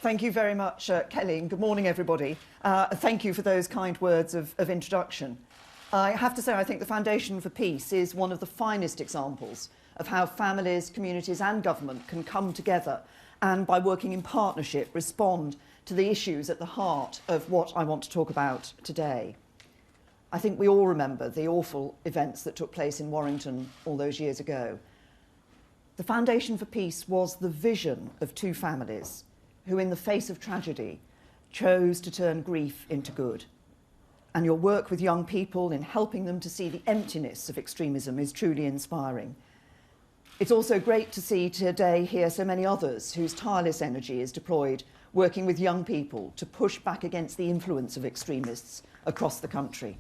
Thank you very much, Kelly, and good morning, everybody. Thank you for those kind words of introduction. I have to say, I think the Foundation for Peace is one of the finest examples of how families, communities and government can come together and, by working in partnership, respond to the issues at the heart of what I want to talk about today. I think we all remember the awful events that took place in Warrington all those years ago. The Foundation for Peace was the vision of two families who, in the face of tragedy, chose to turn grief into good. And your work with young people in helping them to see the emptiness of extremism is truly inspiring. It's also great to see today here so many others whose tireless energy is deployed working with young people to push back against the influence of extremists across the country.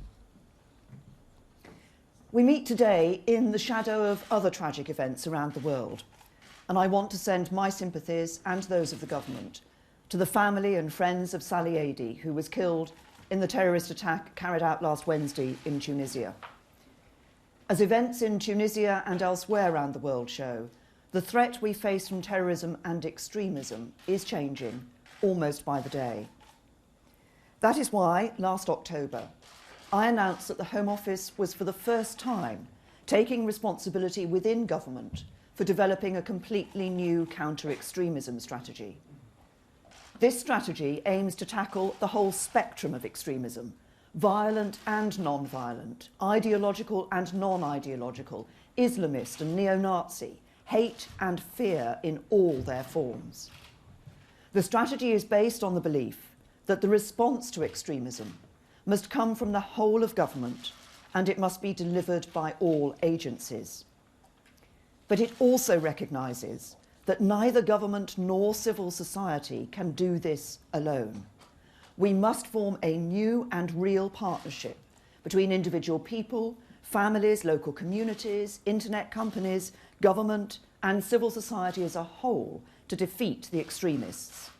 We meet today in the shadow of other tragic events around the world, and I want to send my sympathies and those of the government to the family and friends of Salih Adi, who was killed in the terrorist attack carried out last Wednesday in Tunisia. As events in Tunisia and elsewhere around the world show, the threat we face from terrorism and extremism is changing almost by the day. That is why, last October, I announced that the Home Office was for the first time taking responsibility within government for developing a completely new counter-extremism strategy. This strategy aims to tackle the whole spectrum of extremism, violent and non-violent, ideological and non-ideological, Islamist and neo-Nazi, hate and fear in all their forms. The strategy is based on the belief that the response to extremism must come from the whole of government and it must be delivered by all agencies. But it also recognises that neither government nor civil society can do this alone. We must form a new and real partnership between individual people, families, local communities, internet companies, government and civil society as a whole to defeat the extremists.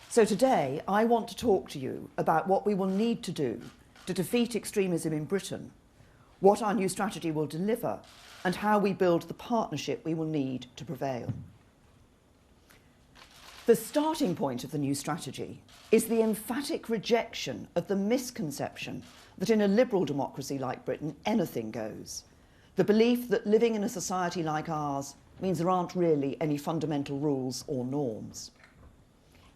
So today I want to talk to you about what we will need to do to defeat extremism in Britain, what our new strategy will deliver, and how we build the partnership we will need to prevail. The starting point of the new strategy is the emphatic rejection of the misconception that in a liberal democracy like Britain, anything goes. The belief that living in a society like ours means there aren't really any fundamental rules or norms.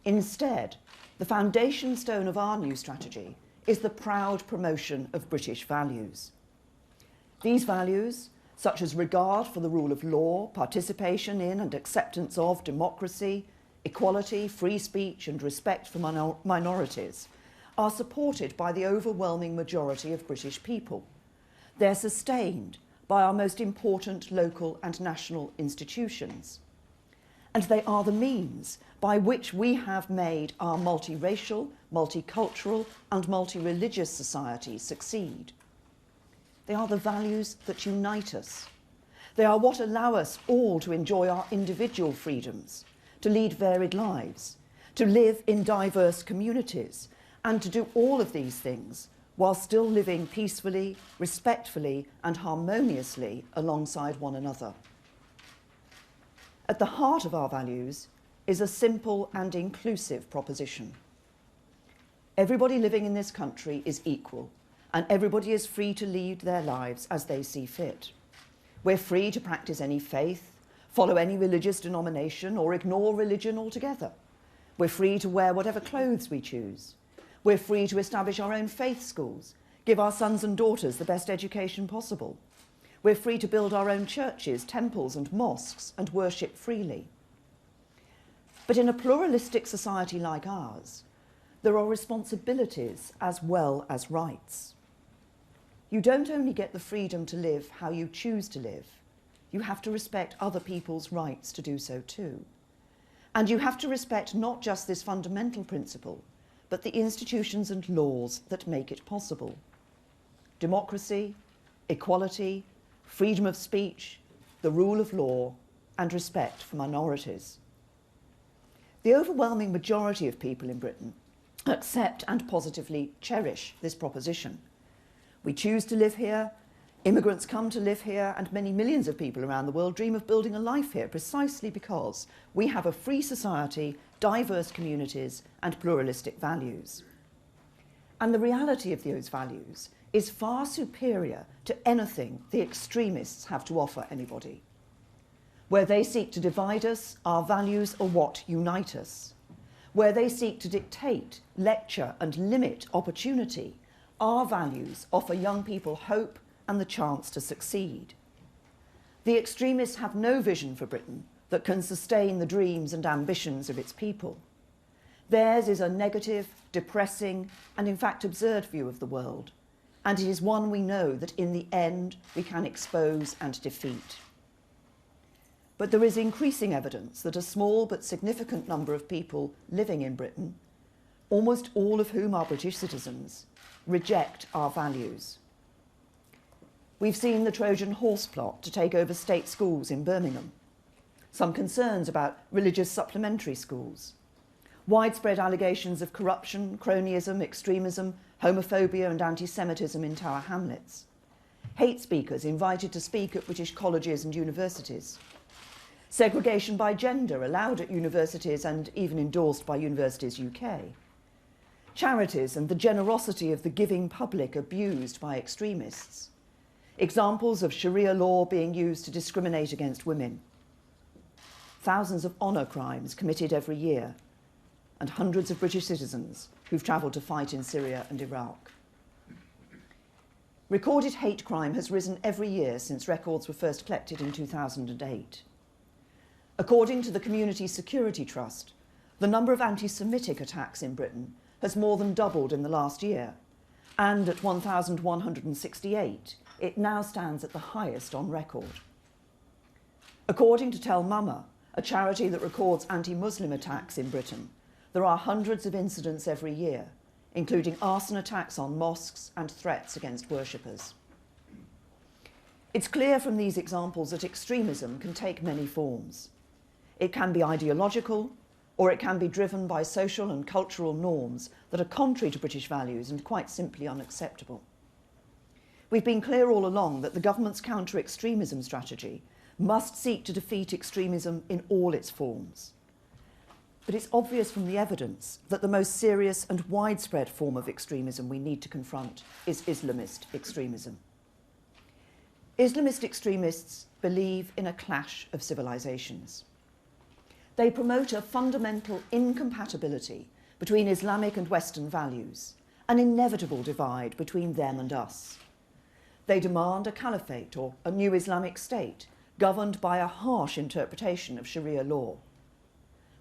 Instead, the foundation stone of our new strategy is the proud promotion of British values. These values, such as regard for the rule of law, participation in and acceptance of democracy, equality, free speech and respect for minorities, are supported by the overwhelming majority of British people. They're sustained by our most important local and national institutions. And they are the means by which we have made our multiracial, multicultural and multi-religious society succeed. They are the values that unite us. They are what allow us all to enjoy our individual freedoms, to lead varied lives, to live in diverse communities, and to do all of these things while still living peacefully, respectfully, and harmoniously alongside one another. At the heart of our values is a simple and inclusive proposition. Everybody living in this country is equal, and everybody is free to lead their lives as they see fit. We're free to practice any faith, follow any religious denomination, or ignore religion altogether. We're free to wear whatever clothes we choose. We're free to establish our own faith schools, give our sons and daughters the best education possible. We're free to build our own churches, temples and mosques and worship freely. But in a pluralistic society like ours, there are responsibilities as well as rights. You don't only get the freedom to live how you choose to live, you have to respect other people's rights to do so too. And you have to respect not just this fundamental principle, but the institutions and laws that make it possible. Democracy, equality, freedom of speech, the rule of law, and respect for minorities. The overwhelming majority of people in Britain accept and positively cherish this proposition. We choose to live here, Immigrants come to live here, and many millions of people around the world dream of building a life here precisely because we have a free society, diverse communities, and pluralistic values. And the reality of those values is far superior to anything the extremists have to offer anybody. Where they seek to divide us, our values are what unite us. Where they seek to dictate, lecture, and limit opportunity, our values offer young people hope and the chance to succeed. The extremists have no vision for Britain that can sustain the dreams and ambitions of its people. Theirs is a negative, depressing, and in fact absurd view of the world, and it is one we know that in the end we can expose and defeat. But there is increasing evidence that a small but significant number of people living in Britain, almost all of whom are British citizens, reject our values. We've seen the Trojan horse plot to take over state schools in Birmingham, some concerns about religious supplementary schools, widespread allegations of corruption, cronyism, extremism, homophobia and anti-Semitism in Tower Hamlets, hate speakers invited to speak at British colleges and universities, segregation by gender allowed at universities and even endorsed by Universities UK, charities and the generosity of the giving public abused by extremists, examples of Sharia law being used to discriminate against women, thousands of honour crimes committed every year, and hundreds of British citizens who've travelled to fight in Syria and Iraq. Recorded hate crime has risen every year since records were first collected in 2008. According to the Community Security Trust, the number of anti-Semitic attacks in Britain has more than doubled in the last year, and at 1,168, it now stands at the highest on record. According to Tell Mama, a charity that records anti-Muslim attacks in Britain, there are hundreds of incidents every year, including arson attacks on mosques and threats against worshippers. It's clear from these examples that extremism can take many forms. It can be ideological, or it can be driven by social and cultural norms that are contrary to British values and quite simply unacceptable. We've been clear all along that the government's counter-extremism strategy must seek to defeat extremism in all its forms. But it's obvious from the evidence that the most serious and widespread form of extremism we need to confront is Islamist extremism. Islamist extremists believe in a clash of civilizations. They promote a fundamental incompatibility between Islamic and Western values, an inevitable divide between them and us. They demand a caliphate or a new Islamic state governed by a harsh interpretation of Sharia law.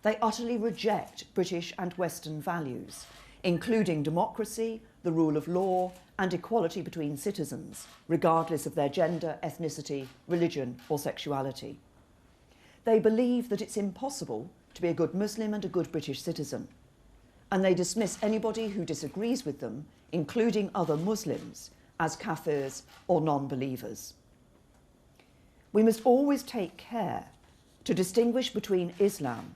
They utterly reject British and Western values, including democracy, the rule of law, and equality between citizens, regardless of their gender, ethnicity, religion, or sexuality. They believe that it's impossible to be a good Muslim and a good British citizen, and they dismiss anybody who disagrees with them, including other Muslims, as kafirs or non-believers. We must always take care to distinguish between Islam,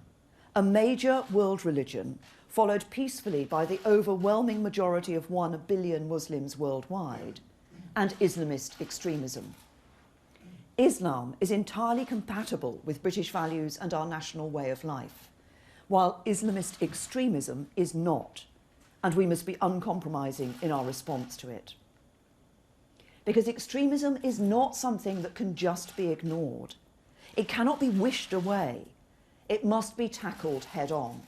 a major world religion followed peacefully by the overwhelming majority of 1 billion Muslims worldwide, and Islamist extremism. Islam is entirely compatible with British values and our national way of life, while Islamist extremism is not, and we must be uncompromising in our response to it. Because extremism is not something that can just be ignored. It cannot be wished away. It must be tackled head-on.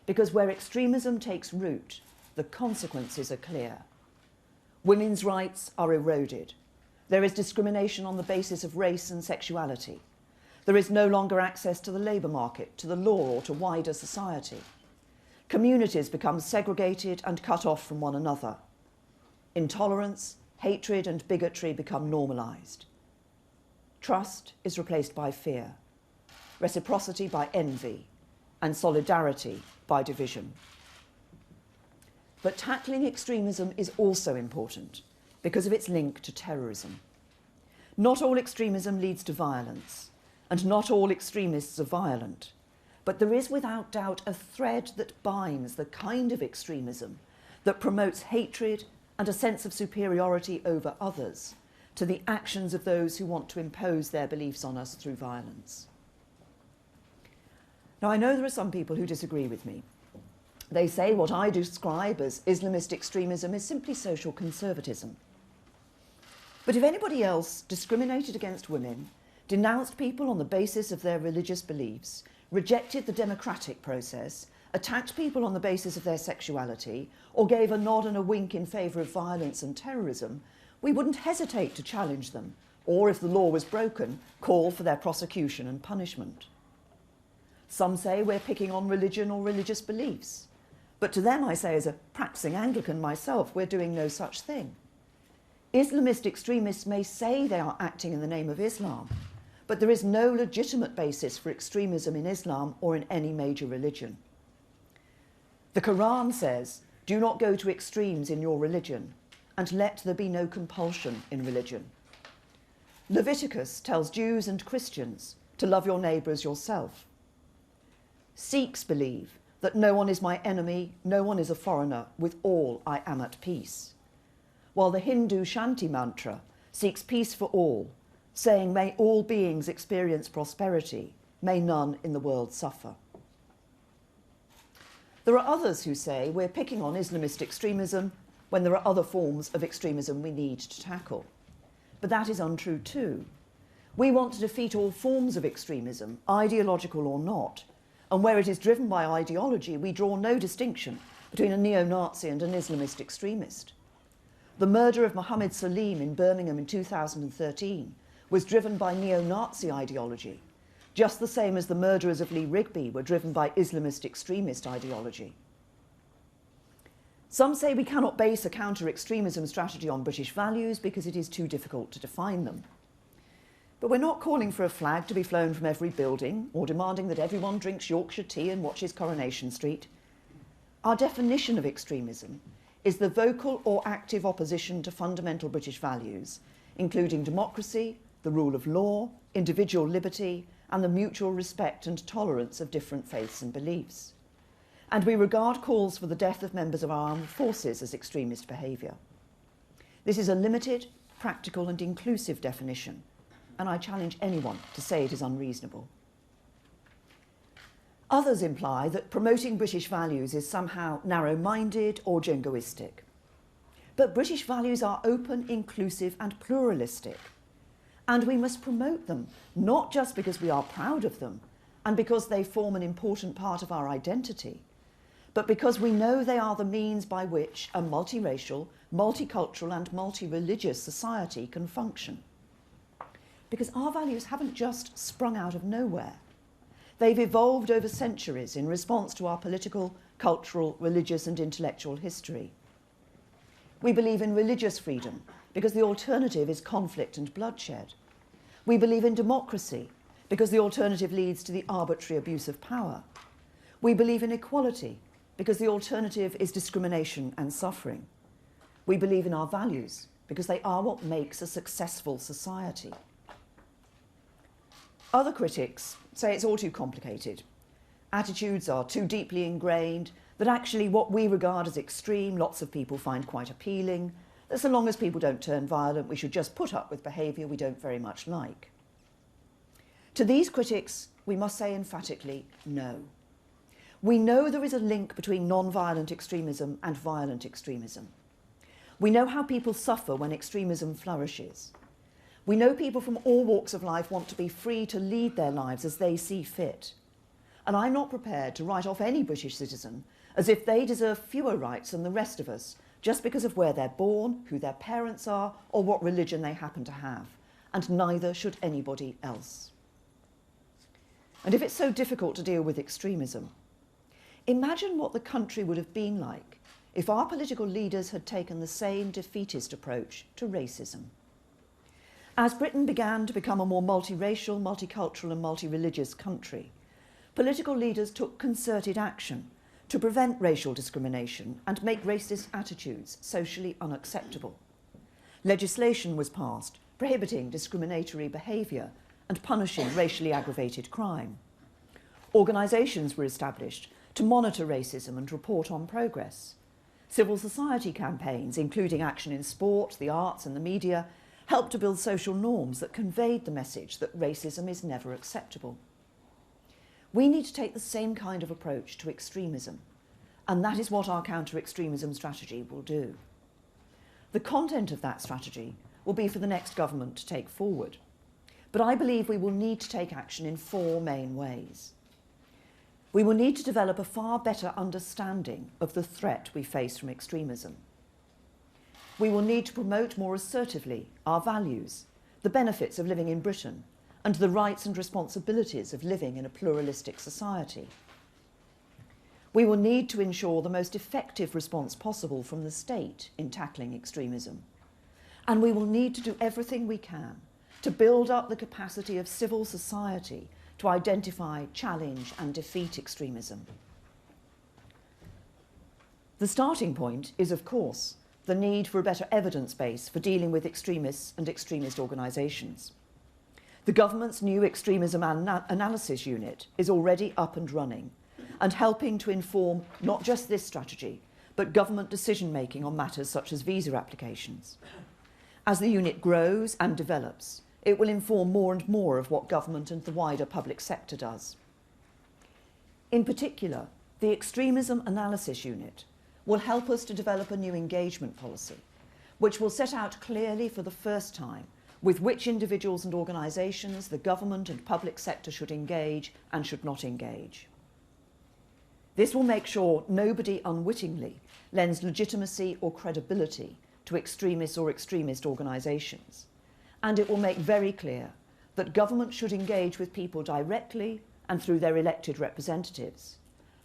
Because where extremism takes root, the consequences are clear. Women's rights are eroded. There is discrimination on the basis of race and sexuality. There is no longer access to the labour market, to the law, or to wider society. Communities become segregated and cut off from one another. Intolerance, hatred and bigotry become normalised. Trust is replaced by fear, reciprocity by envy, and solidarity by division. But tackling extremism is also important because of its link to terrorism. Not all extremism leads to violence, and not all extremists are violent, but there is without doubt a thread that binds the kind of extremism that promotes hatred and a sense of superiority over others to the actions of those who want to impose their beliefs on us through violence. Now, I know there are some people who disagree with me. They say what I describe as Islamist extremism is simply social conservatism. But if anybody else discriminated against women, denounced people on the basis of their religious beliefs, rejected the democratic process, attacked people on the basis of their sexuality, or gave a nod and a wink in favour of violence and terrorism, we wouldn't hesitate to challenge them, or if the law was broken, call for their prosecution and punishment. Some say we're picking on religion or religious beliefs. But to them, I say, as a practicing Anglican myself, we're doing no such thing. Islamist extremists may say they are acting in the name of Islam, but there is no legitimate basis for extremism in Islam or in any major religion. The Quran says, "Do not go to extremes in your religion, and let there be no compulsion in religion." Leviticus tells Jews and Christians to love your neighbour as yourself. Sikhs believe that no one is my enemy, no one is a foreigner, with all I am at peace. While the Hindu Shanti mantra seeks peace for all, saying, "May all beings experience prosperity, may none in the world suffer." There are others who say we're picking on Islamist extremism when there are other forms of extremism we need to tackle. But that is untrue too. We want to defeat all forms of extremism, ideological or not, and where it is driven by ideology, we draw no distinction between a neo-Nazi and an Islamist extremist. The murder of Mohammed Salim in Birmingham in 2013 was driven by neo-Nazi ideology, just the same as the murderers of Lee Rigby were driven by Islamist extremist ideology. Some say we cannot base a counter-extremism strategy on British values because it is too difficult to define them. But we're not calling for a flag to be flown from every building or demanding that everyone drinks Yorkshire tea and watches Coronation Street. Our definition of extremism is the vocal or active opposition to fundamental British values, including democracy, the rule of law, individual liberty, and the mutual respect and tolerance of different faiths and beliefs. And we regard calls for the death of members of our armed forces as extremist behaviour. This is a limited, practical and inclusive definition, and I challenge anyone to say it is unreasonable. Others imply that promoting British values is somehow narrow-minded or jingoistic. But British values are open, inclusive and pluralistic. And we must promote them, not just because we are proud of them and because they form an important part of our identity, but because we know they are the means by which a multiracial, multicultural and multi-religious society can function. Because our values haven't just sprung out of nowhere. They've evolved over centuries in response to our political, cultural, religious and intellectual history. We believe in religious freedom because the alternative is conflict and bloodshed. We believe in democracy because the alternative leads to the arbitrary abuse of power. We believe in equality because the alternative is discrimination and suffering. We believe in our values because they are what makes a successful society. Other critics say it's all too complicated. Attitudes are too deeply ingrained, that actually what we regard as extreme, lots of people find quite appealing, that so long as people don't turn violent, we should just put up with behaviour we don't very much like. To these critics, we must say emphatically, no. We know there is a link between non-violent extremism and violent extremism. We know how people suffer when extremism flourishes. We know people from all walks of life want to be free to lead their lives as they see fit. And I'm not prepared to write off any British citizen as if they deserve fewer rights than the rest of us just because of where they're born, who their parents are, or what religion they happen to have. And neither should anybody else. And if it's so difficult to deal with extremism, imagine what the country would have been like if our political leaders had taken the same defeatist approach to racism. As Britain began to become a more multiracial, multicultural and multi-religious country, political leaders took concerted action to prevent racial discrimination and make racist attitudes socially unacceptable. Legislation was passed prohibiting discriminatory behaviour and punishing racially aggravated crime. Organisations were established to monitor racism and report on progress. Civil society campaigns, including action in sport, the arts and the media, helped to build social norms that conveyed the message that racism is never acceptable. We need to take the same kind of approach to extremism, and that is what our counter-extremism strategy will do. The content of that strategy will be for the next government to take forward, but I believe we will need to take action in 4 main ways. We will need to develop a far better understanding of the threat we face from extremism. We will need to promote more assertively our values, the benefits of living in Britain, and the rights and responsibilities of living in a pluralistic society. We will need to ensure the most effective response possible from the state in tackling extremism. And we will need to do everything we can to build up the capacity of civil society to identify, challenge and defeat extremism. The starting point is, of course, the need for a better evidence base for dealing with extremists and extremist organisations. The government's new Extremism Analysis Unit is already up and running and helping to inform not just this strategy, but government decision-making on matters such as visa applications. As the unit grows and develops, it will inform more and more of what government and the wider public sector does. In particular, the Extremism Analysis Unit will help us to develop a new engagement policy, which will set out clearly for the first time with which individuals and organisations the government and public sector should engage and should not engage. This will make sure nobody unwittingly lends legitimacy or credibility to extremists or extremist organisations, and it will make very clear that government should engage with people directly and through their elected representatives,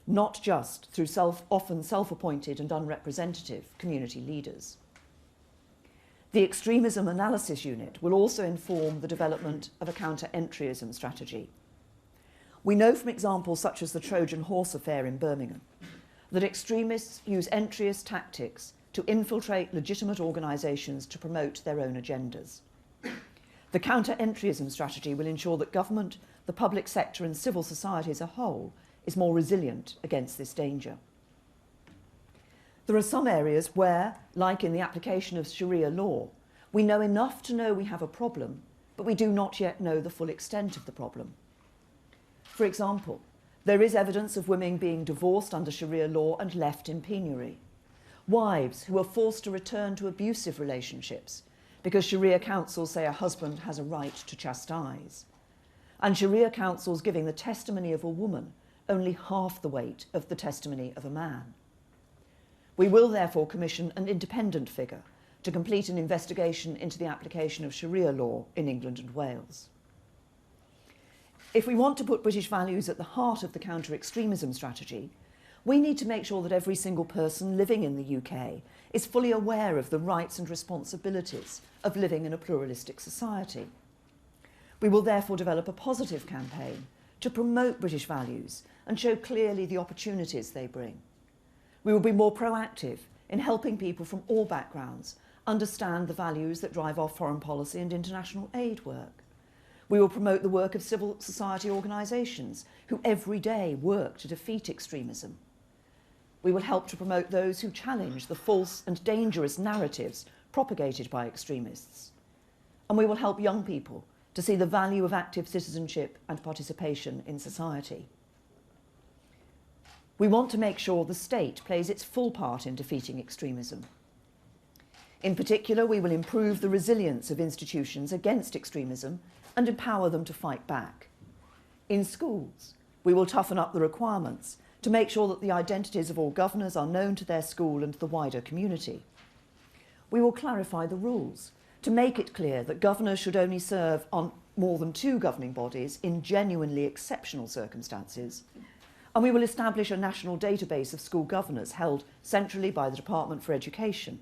not just through often self-appointed and unrepresentative community leaders. The Extremism Analysis Unit will also inform the development of a counter-entryism strategy. We know from examples such as the Trojan Horse affair in Birmingham that extremists use entryist tactics to infiltrate legitimate organisations to promote their own agendas. The counter-entryism strategy will ensure that government, the public sector and civil society as a whole is more resilient against this danger. There are some areas where, like in the application of Sharia law, we know enough to know we have a problem, but we do not yet know the full extent of the problem. For example, there is evidence of women being divorced under Sharia law and left in penury. Wives who are forced to return to abusive relationships because Sharia councils say a husband has a right to chastise. And Sharia councils giving the testimony of a woman only half the weight of the testimony of a man. We will therefore commission an independent figure to complete an investigation into the application of Sharia law in England and Wales. If we want to put British values at the heart of the counter-extremism strategy, we need to make sure that every single person living in the UK is fully aware of the rights and responsibilities of living in a pluralistic society. We will therefore develop a positive campaign to promote British values and show clearly the opportunities they bring. We will be more proactive in helping people from all backgrounds understand the values that drive our foreign policy and international aid work. We will promote the work of civil society organisations who every day work to defeat extremism. We will help to promote those who challenge the false and dangerous narratives propagated by extremists. And we will help young people to see the value of active citizenship and participation in society. We want to make sure the state plays its full part in defeating extremism. In particular, we will improve the resilience of institutions against extremism and empower them to fight back. In schools, we will toughen up the requirements to make sure that the identities of all governors are known to their school and the wider community. We will clarify the rules to make it clear that governors should only serve on more than 2 governing bodies in genuinely exceptional circumstances. And we will establish a national database of school governors held centrally by the Department for Education.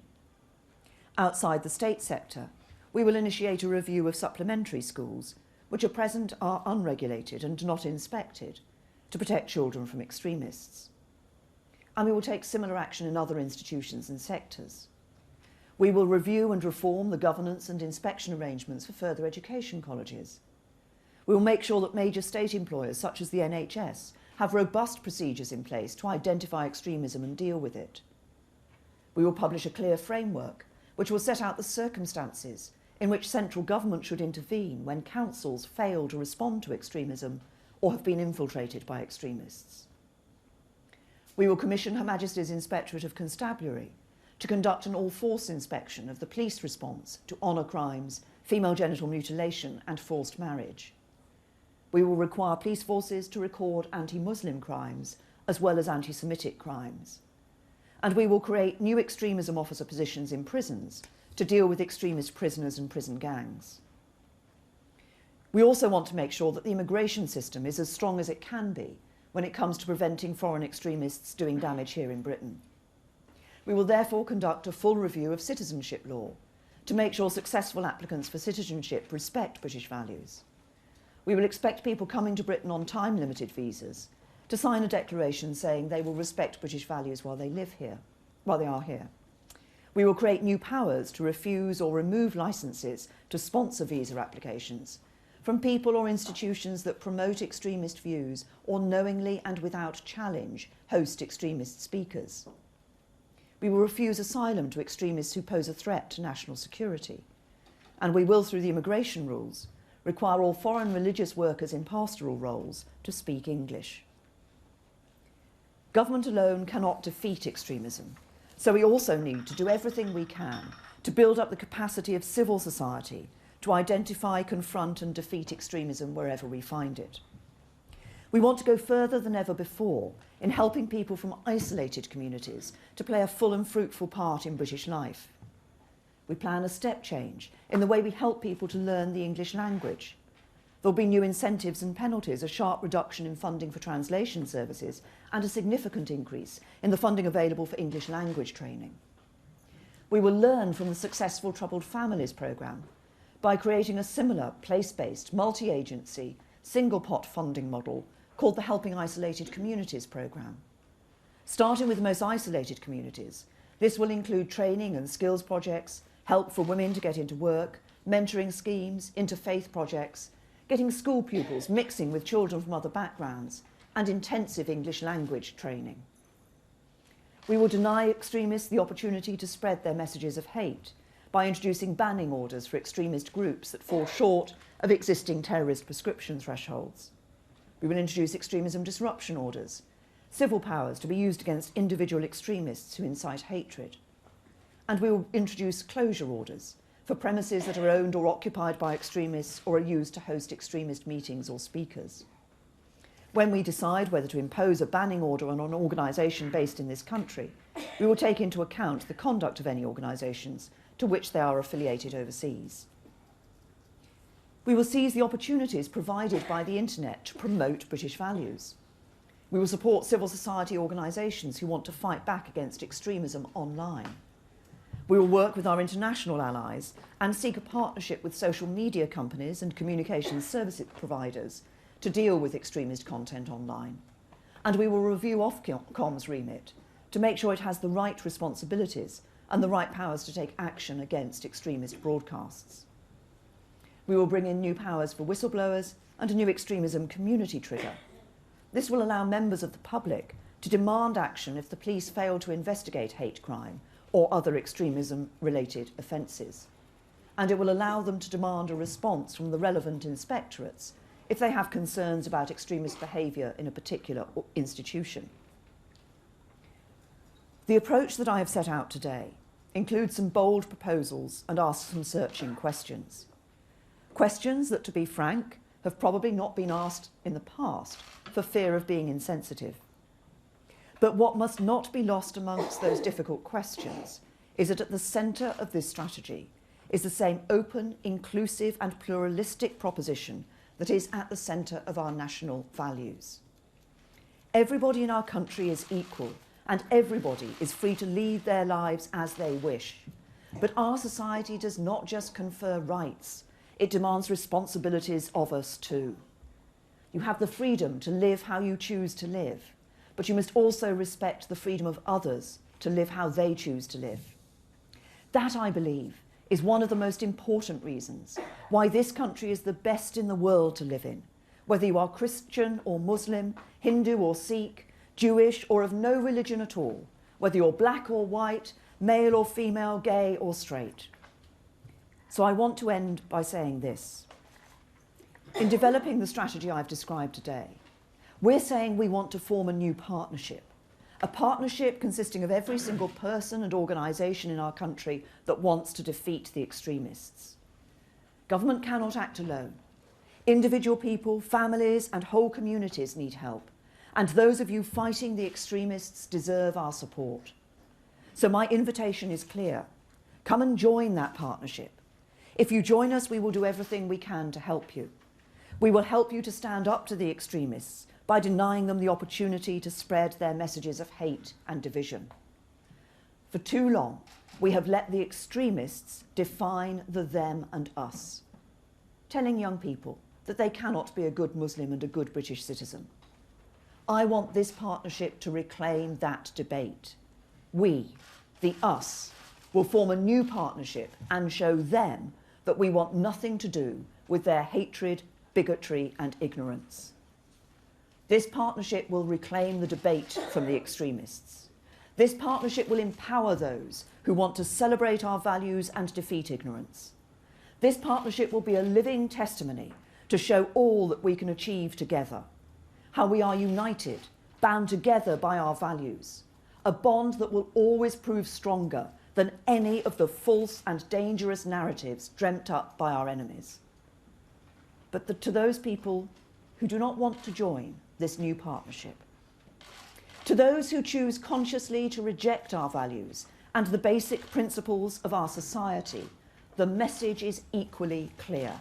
Outside the state sector, we will initiate a review of supplementary schools, which at present are unregulated and not inspected, to protect children from extremists. And we will take similar action in other institutions and sectors. We will review and reform the governance and inspection arrangements for further education colleges. We will make sure that major state employers, such as the NHS, have robust procedures in place to identify extremism and deal with it. We will publish a clear framework which will set out the circumstances in which central government should intervene when councils fail to respond to extremism or have been infiltrated by extremists. We will commission Her Majesty's Inspectorate of Constabulary to conduct an all-force inspection of the police response to honour crimes, female genital mutilation and forced marriage. We will require police forces to record anti-Muslim crimes as well as anti-Semitic crimes. And we will create new extremism officer positions in prisons to deal with extremist prisoners and prison gangs. We also want to make sure that the immigration system is as strong as it can be when it comes to preventing foreign extremists doing damage here in Britain. We will therefore conduct a full review of citizenship law to make sure successful applicants for citizenship respect British values. We will expect people coming to Britain on time-limited visas to sign a declaration saying they will respect British values while they are here. We will create new powers to refuse or remove licences to sponsor visa applications from people or institutions that promote extremist views or knowingly and without challenge host extremist speakers. We will refuse asylum to extremists who pose a threat to national security. And we will, through the immigration rules, require all foreign religious workers in pastoral roles to speak English. Government alone cannot defeat extremism, so we also need to do everything we can to build up the capacity of civil society to identify, confront and defeat extremism wherever we find it. We want to go further than ever before in helping people from isolated communities to play a full and fruitful part in British life. We plan a step change in the way we help people to learn the English language. There'll be new incentives and penalties, a sharp reduction in funding for translation services, and a significant increase in the funding available for English language training. We will learn from the successful Troubled Families programme by creating a similar place-based, multi-agency, single-pot funding model called the Helping Isolated Communities programme. Starting with the most isolated communities, this will include training and skills projects, help for women to get into work, mentoring schemes, interfaith projects, getting school pupils mixing with children from other backgrounds, and intensive English language training. We will deny extremists the opportunity to spread their messages of hate by introducing banning orders for extremist groups that fall short of existing terrorist prescription thresholds. We will introduce extremism disruption orders, civil powers to be used against individual extremists who incite hatred. And we will introduce closure orders for premises that are owned or occupied by extremists or are used to host extremist meetings or speakers. When we decide whether to impose a banning order on an organisation based in this country, we will take into account the conduct of any organisations to which they are affiliated overseas. We will seize the opportunities provided by the internet to promote British values. We will support civil society organisations who want to fight back against extremism online. We will work with our international allies and seek a partnership with social media companies and communications service providers to deal with extremist content online. And we will review Ofcom's remit to make sure it has the right responsibilities and the right powers to take action against extremist broadcasts. We will bring in new powers for whistleblowers and a new extremism community trigger. This will allow members of the public to demand action if the police fail to investigate hate crime or other extremism-related offences. And it will allow them to demand a response from the relevant inspectorates if they have concerns about extremist behaviour in a particular institution. The approach that I have set out today includes some bold proposals and asks some searching questions. Questions that, to be frank, have probably not been asked in the past for fear of being insensitive. But what must not be lost amongst those difficult questions is that at the centre of this strategy is the same open, inclusive and pluralistic proposition that is at the centre of our national values. Everybody in our country is equal and everybody is free to lead their lives as they wish. But our society does not just confer rights, it demands responsibilities of us too. You have the freedom to live how you choose to live, but you must also respect the freedom of others to live how they choose to live. That, I believe, is one of the most important reasons why this country is the best in the world to live in, whether you are Christian or Muslim, Hindu or Sikh, Jewish or of no religion at all, whether you're black or white, male or female, gay or straight. So I want to end by saying this. In developing the strategy I've described today, we're saying we want to form a new partnership, a partnership consisting of every single person and organisation in our country that wants to defeat the extremists. Government cannot act alone. Individual people, families and whole communities need help, and those of you fighting the extremists deserve our support. So my invitation is clear. Come and join that partnership. If you join us, we will do everything we can to help you. We will help you to stand up to the extremists by denying them the opportunity to spread their messages of hate and division. For too long, we have let the extremists define the them and us, telling young people that they cannot be a good Muslim and a good British citizen. I want this partnership to reclaim that debate. We, the us, will form a new partnership and show them that we want nothing to do with their hatred, bigotry and ignorance. This partnership will reclaim the debate from the extremists. This partnership will empower those who want to celebrate our values and defeat ignorance. This partnership will be a living testimony to show all that we can achieve together, how we are united, bound together by our values, a bond that will always prove stronger than any of the false and dangerous narratives dreamt up by our enemies. But to those people who do not want to join this new partnership, to those who choose consciously to reject our values and the basic principles of our society, the message is equally clear.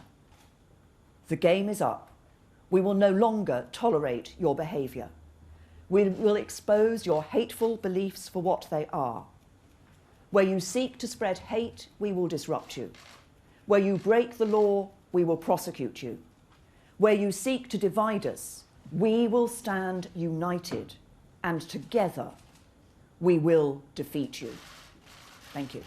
The game is up. We will no longer tolerate your behaviour. We will expose your hateful beliefs for what they are. Where you seek to spread hate, we will disrupt you. Where you break the law, we will prosecute you. Where you seek to divide us, we will stand united, and together we will defeat you. Thank you.